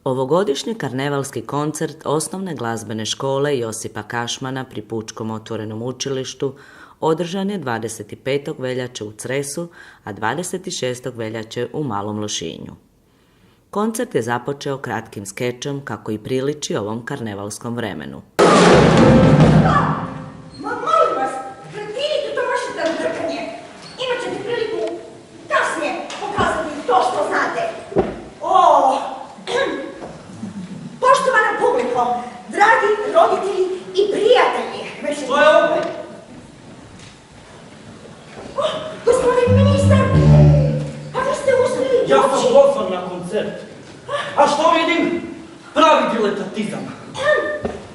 Ovogodišnji karnevalski koncert Osnovne glazbene škole Josipa Kašmana pri Pučkom otvorenom učilištu održan je 25. veljače u Cresu, a 26. veljače u Malom Lošinju. Koncert je započeo kratkim skečom kako i priliči ovom karnevalskom vremenu. Molim vas, prekinite to vaše drkanje. Imat ćete priliku kasnije pokazati to što znate. Poštovana publiko, dragi roditelji i prijatelji. Što je ovo? Gospodin ministar, pa vi ste uspjeli doći. Ja sam pozvan na koncert. A što vidim? Pravi diletatizam.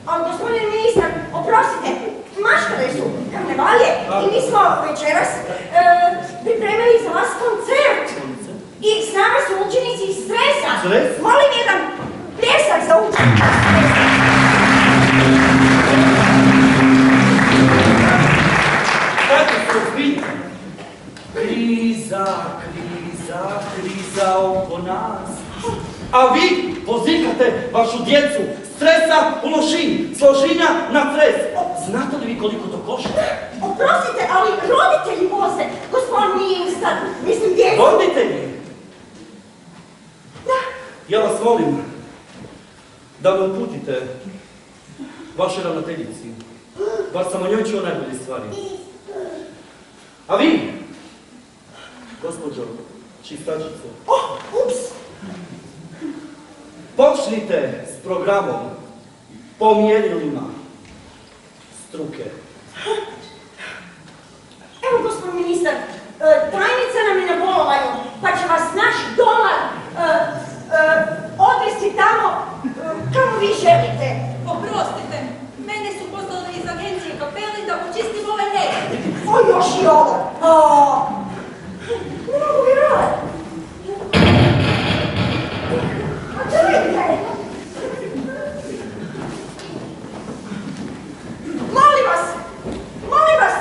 Ali gospodin ministar, oprostite, maškale su karnevalije i mi smo večeras pripremili za vas koncert. I s nama su učenici iz Stresa. Stres? Molim jedan pljesak za učenike. Kako se vidite? Kriza oko nas. A vi pozikate vašu djecu s Stresa u Lošinj, s Lošinja na Cres. Znate li vi koliko to košta? Oprostite, ali roditelji voze, gospodin ministar, mislim djecu. Roditelji? Da. Ja vas molim da me uputite vašoj ravnateljici. Bar sam o njoj čuo najbolje stvari. A vi, gospođo čistačice, Ups. počnite s programom po mjerilima struke. Evo, gospodin ministar, tajnica nam je na bolovanju, pa će vas naš domar odvesti tamo kamo vi želite. Oprostite, mene su poslali iz agencije Kapeli da počistim ovaj nered. O, još i ovo. Ne mogu vjerovati. A čujte. Molim vas,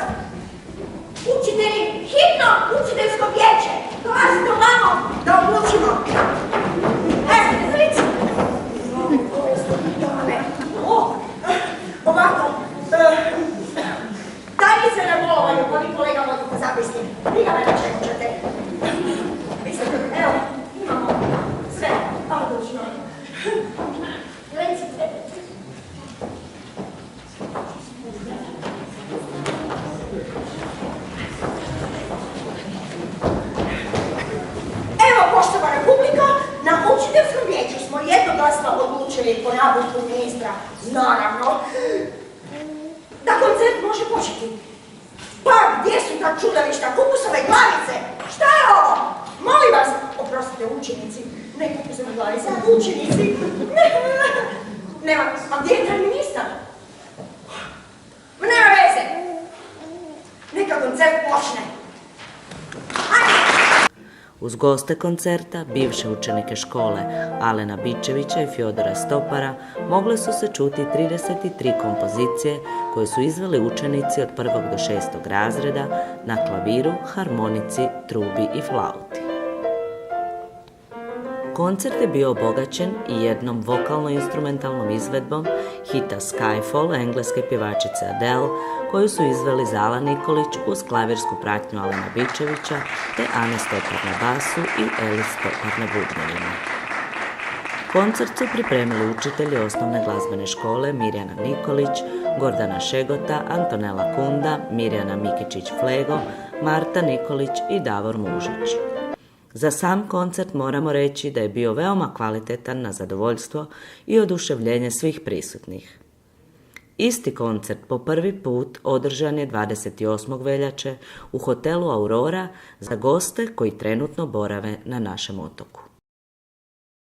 učitelji, hitno učiteljsko vijeće, dolazite ovamo da odlučimo. Lici. Ovako, tajnica je na bolovanju, pa vi kolega vodite zapisnik. Vi ga ne čekate. Mislim, evo, imamo sve, odlučno. Recite. Evo, poštovana publika, na učiteljskom vijeću smo jednoglasno odlučili po naputku ministra, naravno, da koncert može početi. Pa, gdje su ta čudovišta, kupusove glavice? Šta je ovo? Molim vas, oprostite, učenici, ne kupusove glavice, učenici. Nema, a gdje je taj ministar? Nema veze. Neka koncert počne. Uz goste koncerta, bivše učenike škole Alena Bičevića i Fjodora Stopara, mogle su se čuti 33 kompozicije koje su izveli učenici od 1. do 6. razreda na klaviru, harmonici, trubi i flauti. Koncert je bio obogaćen i jednom vokalno-instrumentalnom izvedbom hita Skyfall engleske pjevačice Adele, koju su izveli Zala Nikolić uz klavirsku pratnju Alena Bičevića te Ane Stopar na basu i Elis Stopar na bubnjevima. Koncert su pripremili učitelji Osnovne glazbene škole Mirjana Nikolić, Gordana Šegota, Antonela Kunda, Mirjana Mikičić-Flego, Marta Nikolić i Davor Mužić. Za sam koncert moramo reći da je bio veoma kvalitetan na zadovoljstvo i oduševljenje svih prisutnih. Isti koncert po prvi put održan je 28. veljače u hotelu Aurora za goste koji trenutno borave na našem otoku.